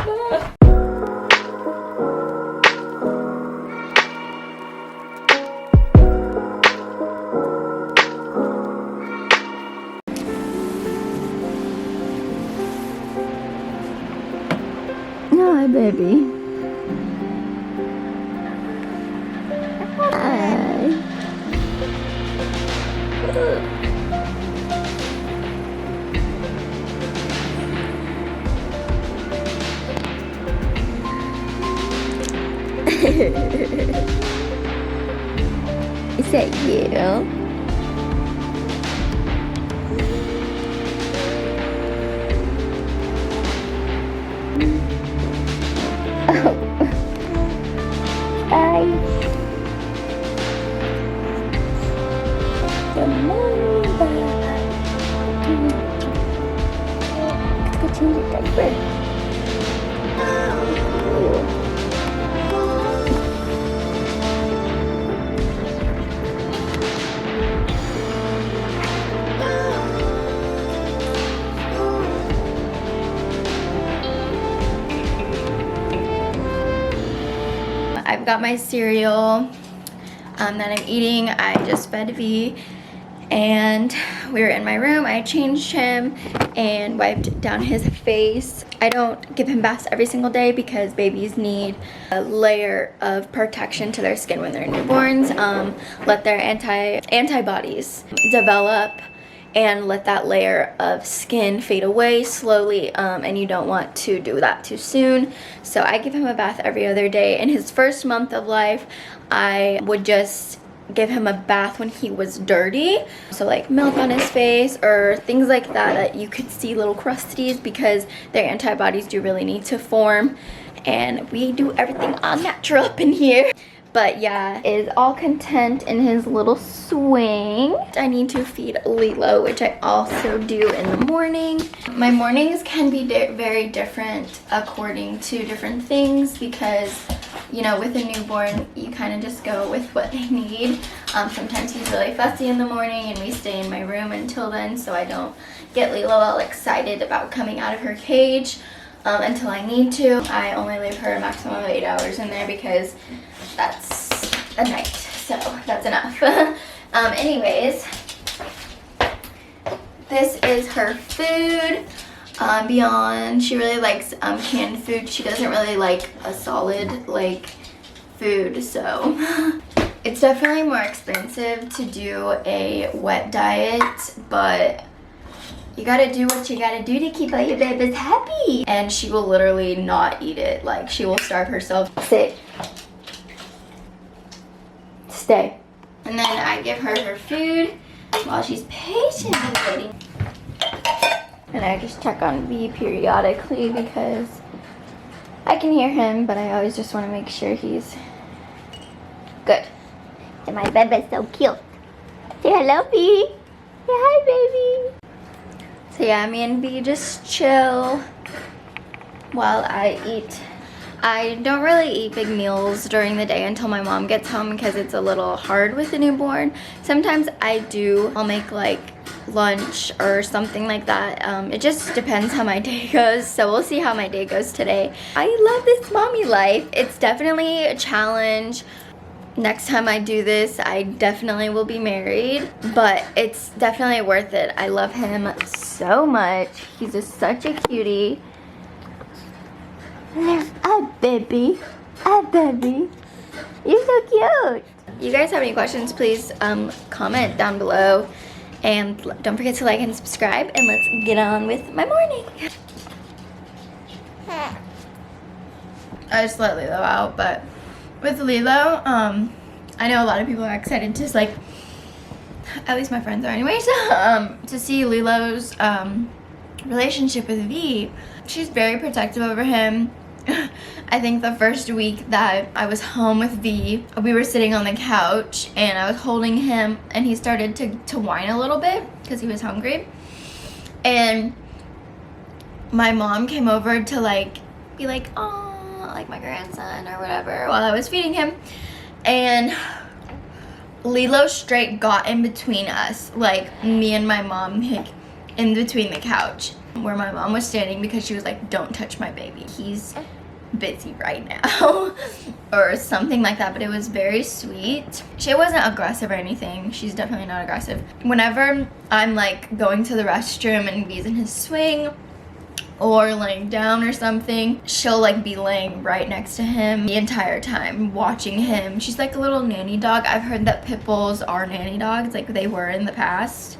Hi, baby. Hi. Is that you? Oh. Hi. Good morning, bye. Let's go change your diaper. I've got my cereal that I'm eating. I just fed V and we were in my room. I changed him and wiped down his face. I don't give him baths every single day because babies need a layer of protection to their skin when they're newborns. Let their antibodies develop and let that layer of skin fade away slowly, and you don't want to do that too soon. So I give him a bath every other day. In his first month of life, I would just give him a bath when he was dirty, so like milk on his face or things like that that you could see little crusties, because their antibodies do really need to form, and we do everything all natural up in here. But yeah, is all content in his little swing. I need to feed Lilo, which I also do in the morning. My mornings can be very different according to different things because, you know, with a newborn, you kind of just go with what they need. Sometimes he's really fussy in the morning and we stay in my room until then, so I don't get Lilo all excited about coming out of her cage until I need to. I only leave her a maximum of 8 hours in there because that's a night, so that's enough. Anyways, this is her food. Beyond, she really likes canned food. She doesn't really like a solid like food, so it's definitely more expensive to do a wet diet, but you gotta do what you gotta do to keep all your babies happy. And she will literally not eat it. Like, she will starve herself. Sit. Stay. And then I give her her food while she's patiently waiting. And I just check on V periodically because I can hear him, but I always just want to make sure he's good. And my baby's so cute. Say hello, V. Say hi, baby. So yeah, me and V just chill while I eat. I don't really eat big meals during the day until my mom gets home because it's a little hard with a newborn. Sometimes I do. I'll make like lunch or something like that. It just depends how my day goes, so we'll see how my day goes today. I love this mommy life. It's definitely a challenge. Next time I do this, I definitely will be married, but it's definitely worth it. I love him so much. He's just such a cutie. Hi, baby. Hi, baby. You're so cute. You guys have any questions, please comment down below. And don't forget to like and subscribe, and let's get on with my morning. I just let Lilo out, but with Lilo, I know a lot of people are excited to, like, at least my friends are anyways, to see Lilo's relationship with V. She's very protective over him. I think the first week that I was home with V, we were sitting on the couch and I was holding him and he started to whine a little bit because he was hungry. And my mom came over to like be like, oh, like my grandson or whatever while I was feeding him. And Lilo straight got in between us, like me and my mom, like in between the couch. where my mom was standing because she was like, don't touch my baby, he's busy right now or something like that. But it was very sweet. She wasn't aggressive or anything. She's definitely not aggressive. Whenever I'm like going to the restroom and he's in his swing or laying down or something, she'll like be laying right next to him the entire time, watching him. She's like a little nanny dog. I've heard that pit bulls are nanny dogs, like they were in the past,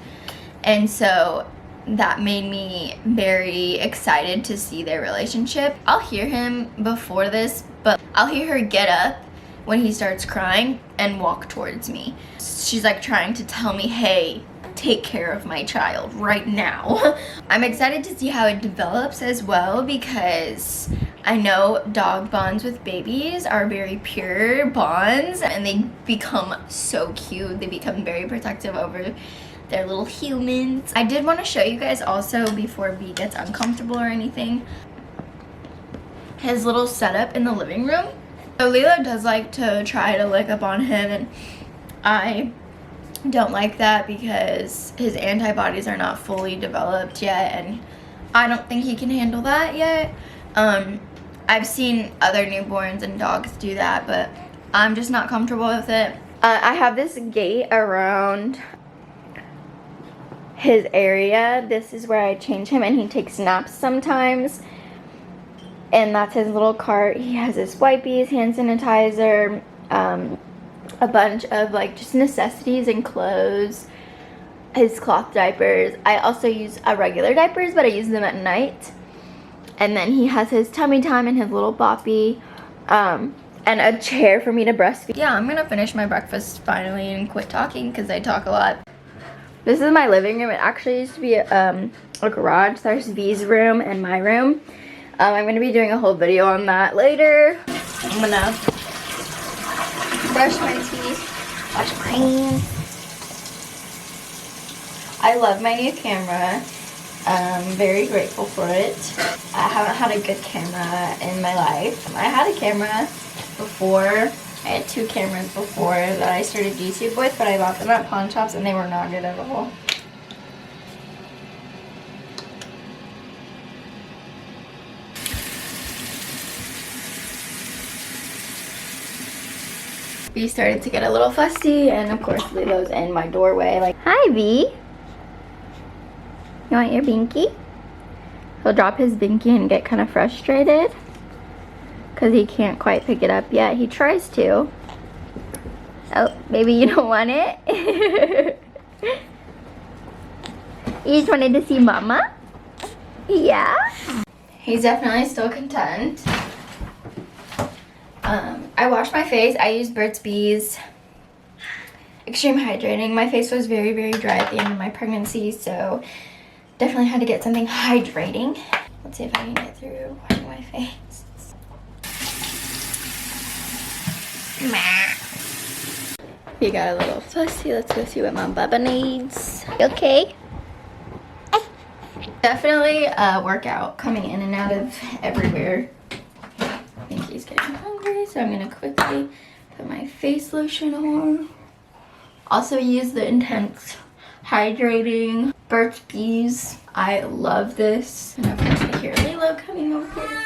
and so that made me very excited to see their relationship. I'll hear him before this, but I'll hear her get up when he starts crying and walk towards me. She's like trying to tell me, hey, take care of my child right now. I'm excited to see how it develops as well, because I know dog bonds with babies are very pure bonds and they become so cute. They become very protective over their little humans. I did want to show you guys also, before B gets uncomfortable or anything, his little setup in the living room. So Lilo does like to try to lick up on him, and I don't like that because his antibodies are not fully developed yet, and I don't think he can handle that yet. I've seen other newborns and dogs do that, but I'm just not comfortable with it. I have this gate around his area. This is where I change him, and he takes naps sometimes, and that's his little cart. He has his wipes, hand sanitizer, a bunch of like just necessities and clothes, his cloth diapers. I also use regular diapers, but I use them at night. And then he has his tummy time and his little boppy, and a chair for me to breastfeed. Yeah, I'm gonna finish my breakfast finally and quit talking because I talk a lot. This is my living room. It actually used to be a garage. There's V's room and my room. I'm gonna be doing a whole video on that later. I'm gonna brush my teeth, wash my hands. I love my new camera. I'm very grateful for it. I haven't had a good camera in my life. I had a camera before. I had 2 cameras before that I started YouTube with, but I bought them at pawn shops and they were not good at all. V started to get a little fussy, and of course Lilo's in my doorway like, hi V, you want your binky? He'll drop his binky and get kind of frustrated because he can't quite pick it up yet. He tries to. Oh, maybe you don't want it? You just wanted to see mama? Yeah? He's definitely still content. I washed my face. I used Burt's Bees Extreme Hydrating. My face was very, very dry at the end of my pregnancy, so definitely had to get something hydrating. Let's see if I can get through washing my face. You got a little fussy. Let's go see what my bubba needs. You okay? Definitely a workout coming in and out of everywhere. I think he's getting hungry, so I'm gonna quickly put my face lotion on. Also use the Intense Hydrating Burt's Bees. I love this. And of course I hear Lilo coming over here.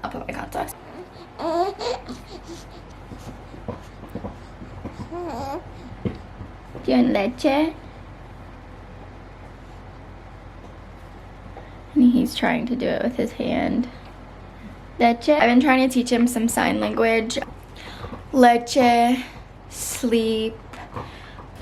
I'll put my contacts. Do you want leche? And he's trying to do it with his hand. Leche. I've been trying to teach him some sign language. Leche, sleep,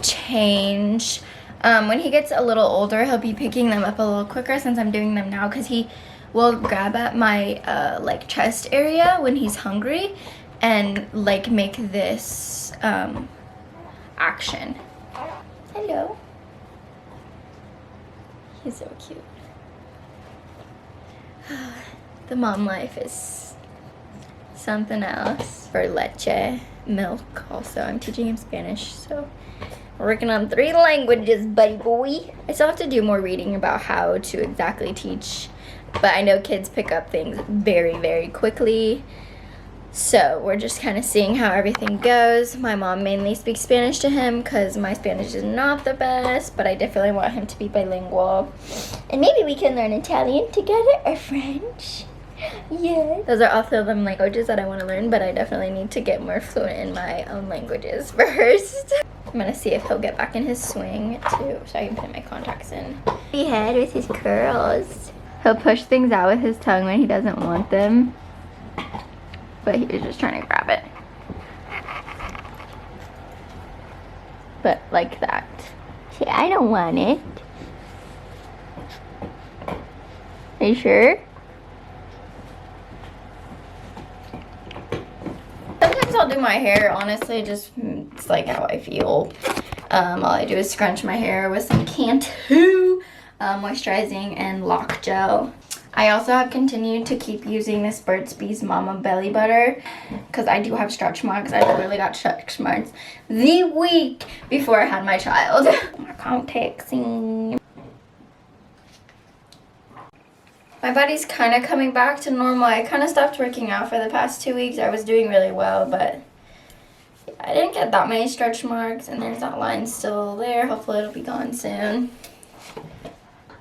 change. When he gets a little older, he'll be picking them up a little quicker since I'm doing them now, because he will grab at my like chest area when he's hungry and like make this action. Hello. He's so cute. The mom life is something else. For leche, milk also. I'm teaching him Spanish, so we're working on 3 languages, buddy boy. I still have to do more reading about how to exactly teach, but I know kids pick up things very, very quickly. So we're just kind of seeing how everything goes. My mom mainly speaks Spanish to him because my Spanish is not the best, but I definitely want him to be bilingual. And maybe we can learn Italian together or French. Yeah. Those are also the languages that I want to learn, but I definitely need to get more fluent in my own languages first. I'm gonna see if he'll get back in his swing too, so I can put my contacts in. He head with his curls. He'll push things out with his tongue when he doesn't want them. But he was just trying to grab it. But like that. See, I don't want it. Are you sure? Sometimes I'll do my hair, honestly, just it's like how I feel. All I do is scrunch my hair with some Cantu moisturizing and lock gel. I also have continued to keep using this Burt's Bees Mama Belly Butter because I do have stretch marks. I literally got stretch marks the week before I had my child. My contacts in. My body's kind of coming back to normal. I kind of stopped working out for the past 2 weeks. I was doing really well, but I didn't get that many stretch marks, and there's that line still there. Hopefully it'll be gone soon.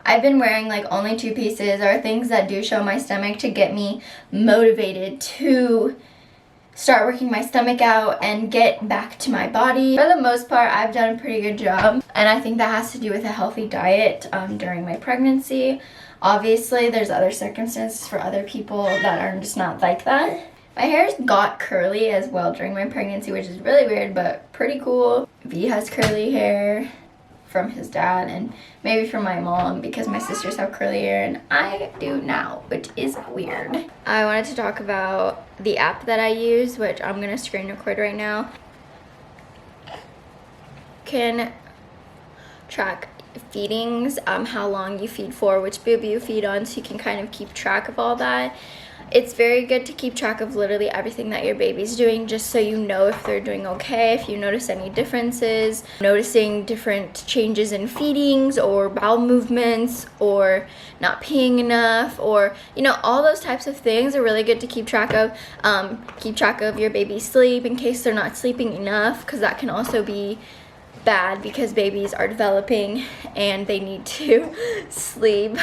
I've been wearing like only 2 pieces or things that do show my stomach to get me motivated to start working my stomach out and get back to my body. For the most part, I've done a pretty good job, and I think that has to do with a healthy diet during my pregnancy. Obviously, there's other circumstances for other people that are just not like that. My hair got curly as well during my pregnancy, which is really weird, but pretty cool. V has curly hair from his dad and maybe from my mom because my sisters have curly hair and I do now, which is weird. I wanted to talk about the app that I use, which I'm gonna screen record right now. Can track feedings, how long you feed for, which boob you feed on, so you can kind of keep track of all that. It's very good to keep track of literally everything that your baby's doing, just so you know if they're doing okay, if you notice any differences, noticing different changes in feedings or bowel movements or not peeing enough, or all those types of things are really good to keep track of. Keep track of your baby's sleep in case they're not sleeping enough, because that can also be bad because babies are developing and they need to sleep.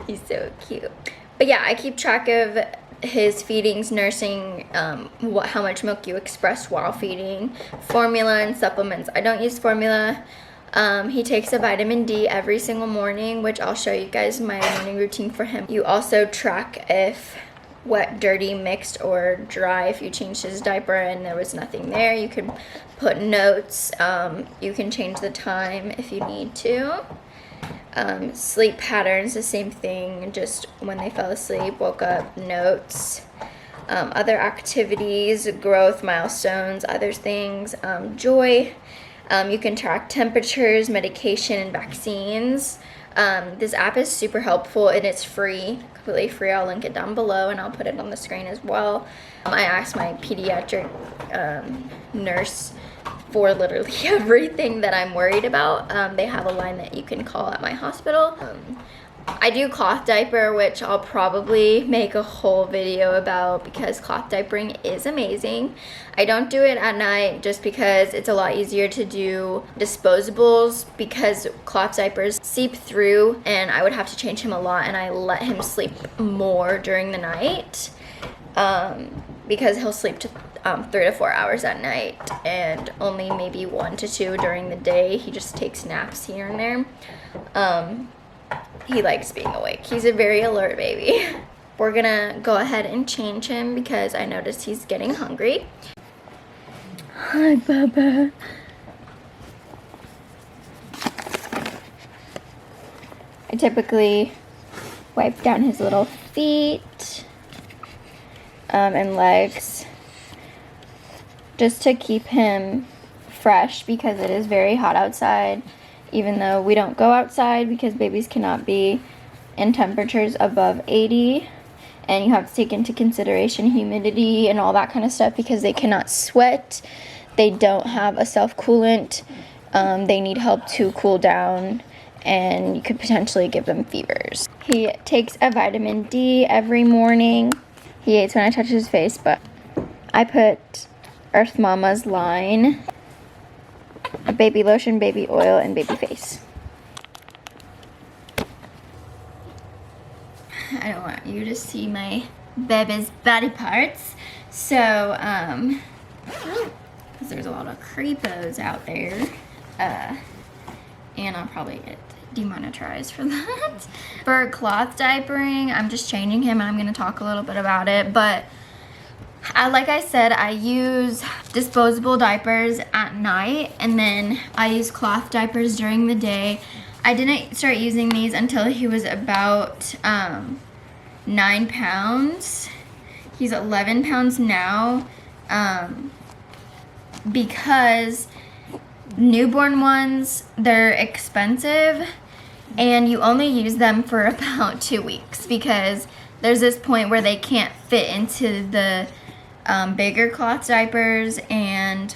He's so cute. But yeah, I keep track of his feedings, nursing, how much milk you express while feeding, formula and supplements. I don't use formula. He takes a vitamin D every single morning, which I'll show you guys my morning routine for him. You also track if wet, dirty, mixed, or dry. If you changed his diaper and there was nothing there, you can put notes. You can change the time if you need to. Sleep patterns, the same thing, just when they fell asleep, woke up, notes. Other activities, growth, milestones, other things, joy. You can track temperatures, medication, and vaccines. This app is super helpful and it's free, completely free. I'll link it down below and I'll put it on the screen as well. I asked my pediatric nurse for literally everything that I'm worried about. They have a line that you can call at my hospital. I do cloth diaper, which I'll probably make a whole video about because cloth diapering is amazing. I don't do it at night just because it's a lot easier to do disposables because cloth diapers seep through and I would have to change him a lot, and I let him sleep more during the night because he'll sleep to 3 to 4 hours at night and only maybe 1 to 2 during the day. He just takes naps here and there. He likes being awake. He's a very alert baby. We're gonna go ahead and change him because I noticed he's getting hungry. Hi, Baba. I typically wipe down his little feet and legs just to keep him fresh because it is very hot outside, even though we don't go outside because babies cannot be in temperatures above 80, and you have to take into consideration humidity and all that kind of stuff because they cannot sweat, they don't have a self-coolant, they need help to cool down, and you could potentially give them fevers. He takes a vitamin D every morning. He hates when I touch his face, but I put Earth Mama's line, a baby lotion, baby oil, and baby face. I don't want you to see my baby's body parts. So, because there's a lot of creepos out there. And I'll probably get demonetized for that. For cloth diapering, I'm just changing him, and I'm gonna talk a little bit about it. But like I said, I use disposable diapers at night, and then I use cloth diapers during the day. I didn't start using these until he was about 9 pounds. He's 11 pounds now, because newborn ones, they're expensive, and you only use them for about 2 weeks because there's this point where they can't fit into the bigger cloth diapers, and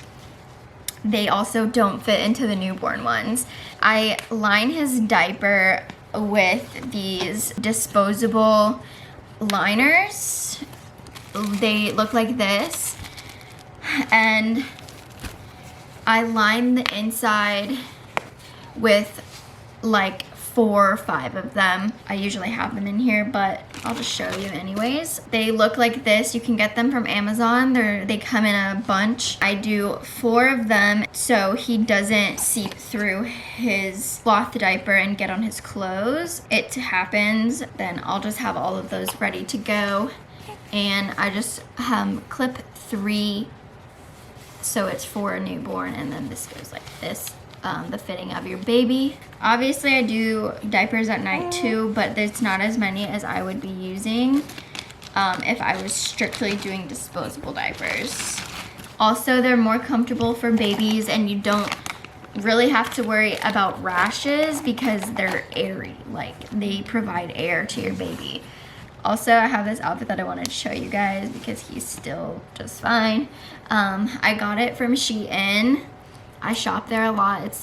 they also don't fit into the newborn ones. I line his diaper with these disposable liners. They look like this, and I line the inside with like 4 or 5 of them. I usually have them in here, but I'll just show you anyways. They look like this. You can get them from Amazon. They come in a bunch. I do 4 of them so he doesn't seep through his cloth diaper and get on his clothes. It happens, then I'll just have all of those ready to go. And I just clip 3 so it's for a newborn, and then this goes like this. The fitting of your baby. Obviously I do diapers at night too, but it's not as many as I would be using if I was strictly doing disposable diapers. Also, they're more comfortable for babies, and you don't really have to worry about rashes because they're airy. Like, they provide air to your baby. Also, I have this outfit that I wanted to show you guys because he's still just fine. I got it from Shein. I shop there a lot.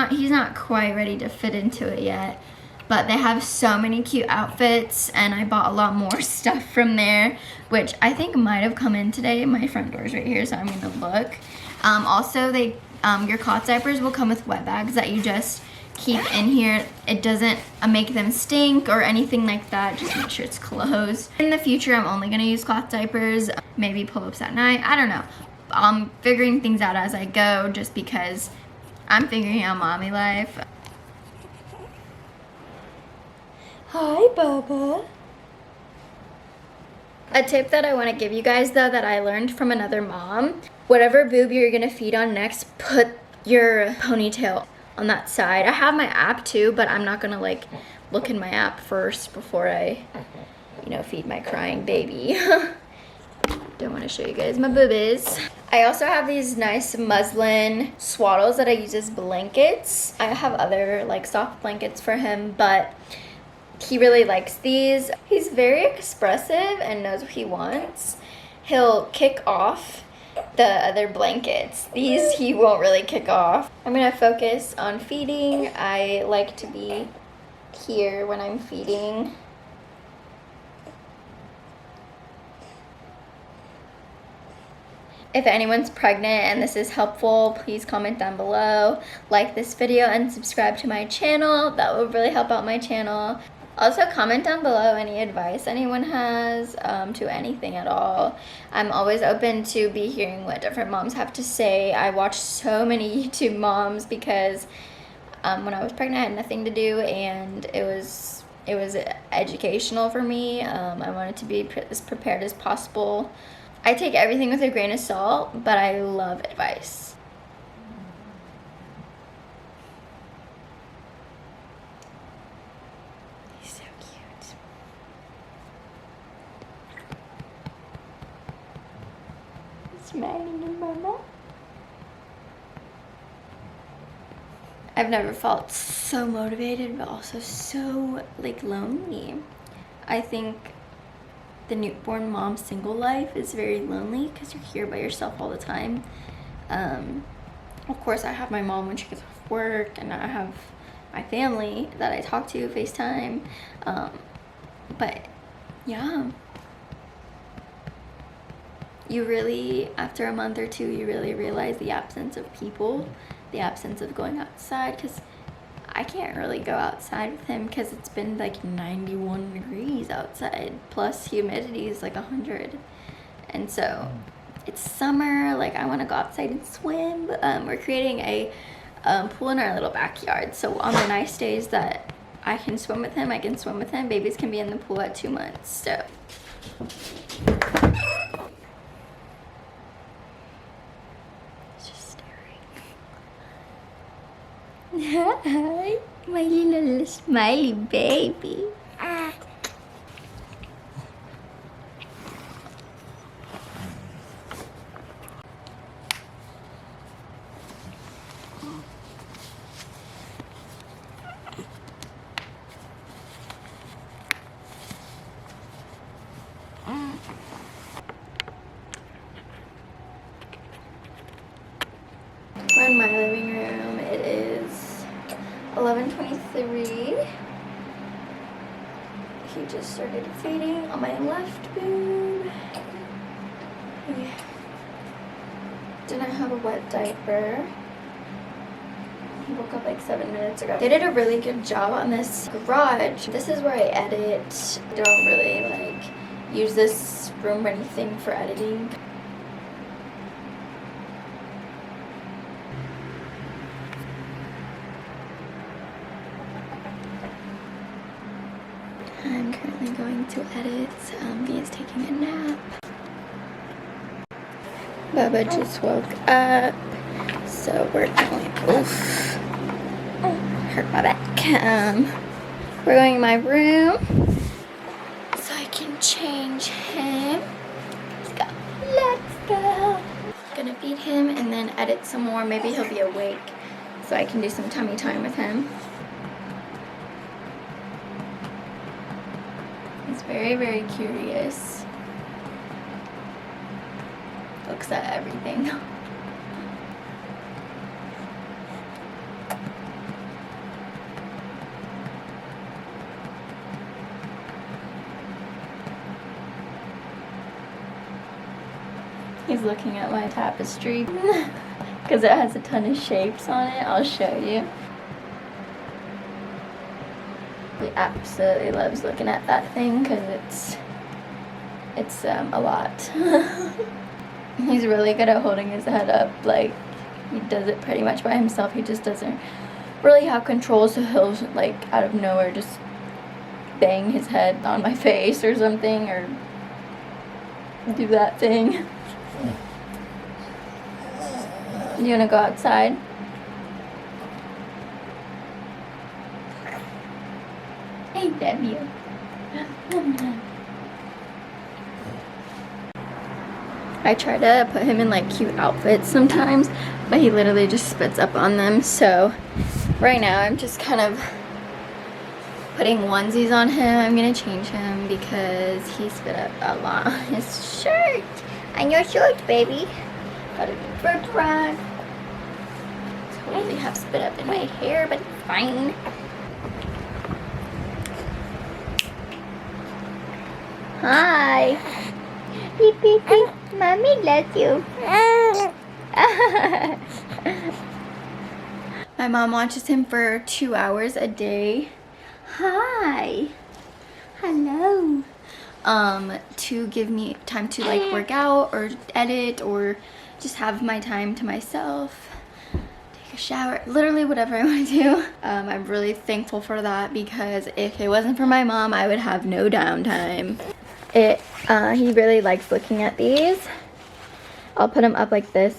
He's not quite ready to fit into it yet, but they have so many cute outfits, and I bought a lot more stuff from there, which I think might have come in today. My front door's right here, so I'm gonna look. Also, your cloth diapers will come with wet bags that you just keep in here. It doesn't make them stink or anything like that. Just make sure it's closed. In the future, I'm only gonna use cloth diapers, maybe pull-ups at night. I don't know. I'm figuring things out as I go, just because I'm figuring out mommy life. Hi, Bubba. A tip that I want to give you guys, though, that I learned from another mom: whatever boob you're gonna feed on next, put your ponytail on that side. I have my app too, but I'm not gonna like look in my app first before I, feed my crying baby. Don't want to show you guys my boobies. I also have these nice muslin swaddles that I use as blankets. I have other like soft blankets for him, but he really likes these. He's very expressive and knows what he wants. He'll kick off the other blankets. These he won't really kick off. I'm gonna focus on feeding. I like to be here when I'm feeding. If anyone's pregnant and this is helpful, please comment down below, like this video, and subscribe to my channel. That would really help out my channel. Also, comment down below any advice anyone has to anything at all. I'm always open to be hearing what different moms have to say. I watch so many YouTube moms because when I was pregnant, I had nothing to do, and it was educational for me. I wanted to be as prepared as possible. I take everything with a grain of salt, but I love advice. He's so cute. He's smiling at Mama. I've never felt so motivated, but also so lonely. I think the newborn mom single life is very lonely because you're here by yourself all the time. Of course, I have my mom when she gets off work, and I have my family that I talk to FaceTime. But yeah, you really, after a month or two, you really realize the absence of people, the absence of going outside, because I can't really go outside with him because it's been like 91 degrees outside, plus humidity is like 100. And so it's summer, like I want to go outside and swim. We're creating a pool in our little backyard, so on the nice days that I can swim with him, I can swim with him. Babies can be in the pool at 2 months, so. It's just staring. Hi, my little smiley baby. We're in my living room. It is 11:23. He just started feeding on my left boob. He didn't have a wet diaper. He woke up like 7 minutes ago. They did a really good job on this garage. This is where I edit. I don't really like use this room or anything for editing. I'm currently going to edit. He is taking a nap. Bubba just woke up, so we're going. Oof, hurt my back. We're going to my room so I can change him. Let's go. Let's go. Gonna feed him and then edit some more. Maybe he'll be awake, so I can do some tummy time with him. He's very, very curious. Looks at everything. He's looking at my tapestry because it has a ton of shapes on it. I'll show you. He absolutely loves looking at that thing because it's a lot. He's really good at holding his head up. Like, he does it pretty much by himself. He just doesn't really have control, so he'll like out of nowhere just bang his head on my face or something, or do that thing. You wanna go outside? I love you. I try to put him in like cute outfits sometimes, but he literally just spits up on them. So right now I'm just kind of putting onesies on him. I'm gonna change him because he spit up a lot on his shirt. On your shirt, baby. Got a new bird frog. Totally have spit up in my hair, but it's fine. Hi. Beep, beep, beep. Mommy loves you. My mom watches him for 2 hours a day. Hi. Hello. To give me time to like work out or edit or just have my time to myself. Take a shower. Literally whatever I want to do. I'm really thankful for that because if it wasn't for my mom, I would have no downtime. He really likes looking at these. I'll put him up like this.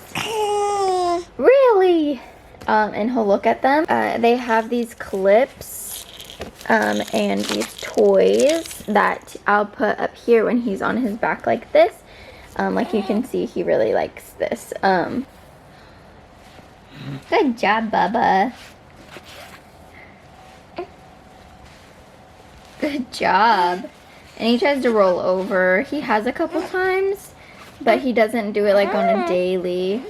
Really? And he'll look at them. They have these clips and these toys that I'll put up here when he's on his back like this. Like you can see, he really likes this. Good job, Bubba. Good job. And he tries to roll over. He has a couple times, but he doesn't do it like on a daily.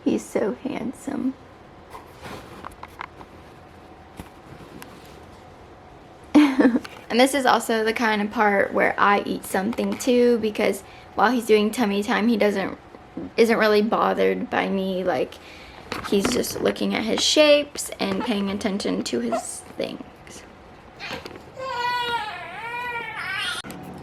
He's so handsome. And this is also the kind of part where I eat something too, because while he's doing tummy time, he isn't really bothered by me. Like, he's just looking at his shapes and paying attention to his things.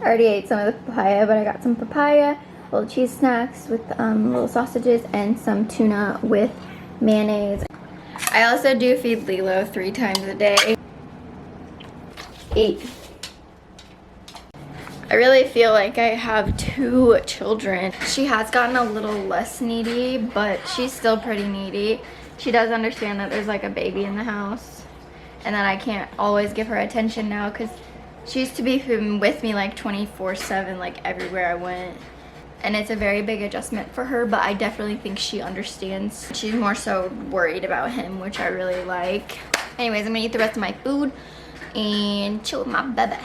I already ate some of the papaya, but I got some papaya, little cheese snacks with little sausages, and some tuna with mayonnaise. I also do feed Lilo 3 times a day. 8. I really feel like I have 2 children. She has gotten a little less needy, but she's still pretty needy. She does understand that there's like a baby in the house and that I can't always give her attention now, because she used to be with me like 24/7, like everywhere I went. And it's a very big adjustment for her, but I definitely think she understands. She's more so worried about him, which I really like. Anyways, I'm gonna eat the rest of my food and chill with my Bubba.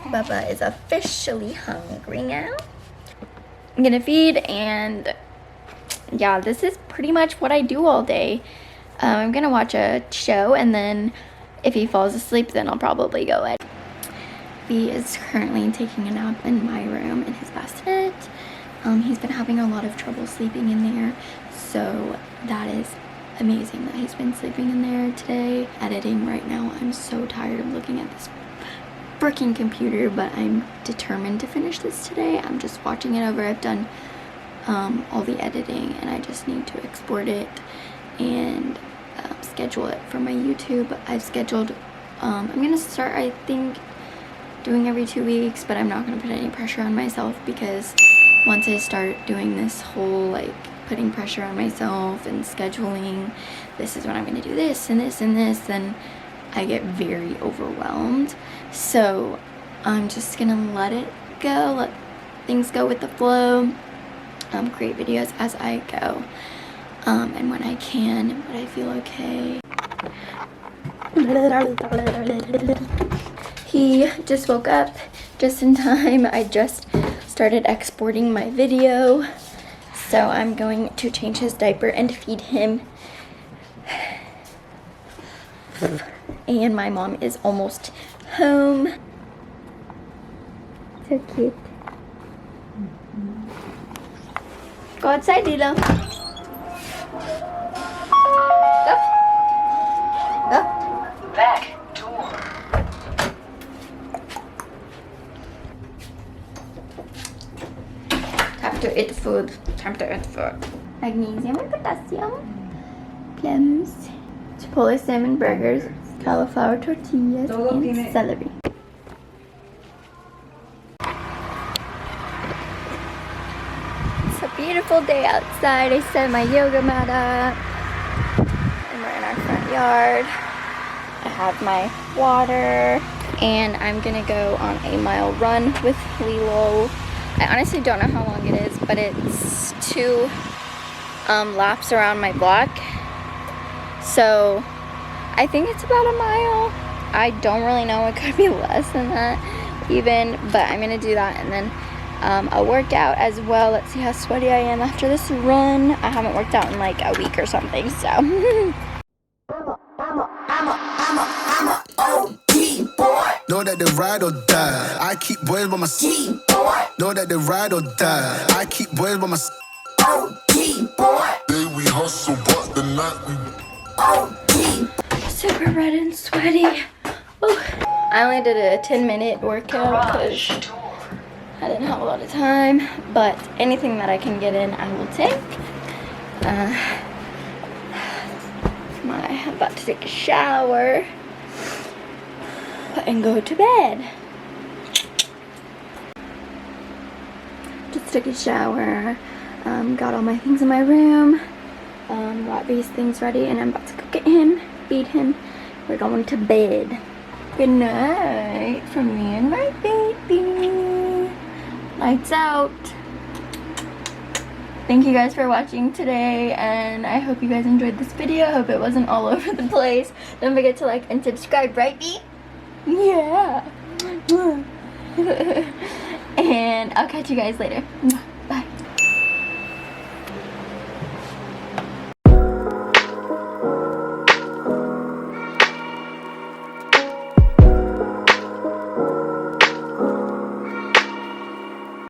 Bubba is officially hungry now. I'm gonna feed, and yeah, this is pretty much what I do all day. I'm gonna watch a show, and then if he falls asleep, then I'll probably go in. He is currently taking a nap in my room in his bassinet. He's been having a lot of trouble sleeping in there, so that is amazing that he's been sleeping in there today. Editing right now, I'm so tired of looking at this freaking computer, but I'm determined to finish this today. I'm just watching it over. I've done all the editing, and I just need to export it and schedule it for my YouTube. I've scheduled, I'm gonna start, I think, doing every 2 weeks, but I'm not gonna put any pressure on myself, because once I start doing this whole like putting pressure on myself and scheduling, this is when I'm gonna do this and this and this, then I get very overwhelmed. So I'm just gonna let it go, let things go with the flow, create videos as I go, and when I can, when I feel okay. He just woke up just in time. I just started exporting my video, so I'm going to change his diaper and feed him. And my mom is almost home. So cute. Go outside, Lilo. Go. Go. Back door. Time to eat food. Time to eat food. Magnesium and potassium. Plums. Chipotle salmon burgers. Cauliflower tortillas. And celery. It's a beautiful day outside. I set my yoga mat up. And we're in our front yard. I have my water. And I'm gonna go on a mile run with Lilo. I honestly don't know how long it is, but it's 2 laps around my block. So I think it's about a mile. I don't really know. It could be less than that even, but I'm gonna do that, and then a workout as well. Let's see how sweaty I am after this run. I haven't worked out in like a week or something, so. I'm a OD boy. Know that they ride or die. I keep boys by my D boy. Know that they ride or die. I keep boys by my OD boy. Day we hustle, but the night we OD. Super red and sweaty. Ooh. I only did a 10-minute workout because I didn't have a lot of time, but anything that I can get in, I will take. I'm about to take a shower and go to bed. Just took a shower, got all my things in my room, got these things ready, and I'm about to go get him, feed him. We're going to bed. Good night from me and my baby. Lights out. Thank you guys for watching today, and I hope you guys enjoyed this video. I hope it wasn't all over the place. Don't forget to like and subscribe, right, B? Yeah. And I'll catch you guys later.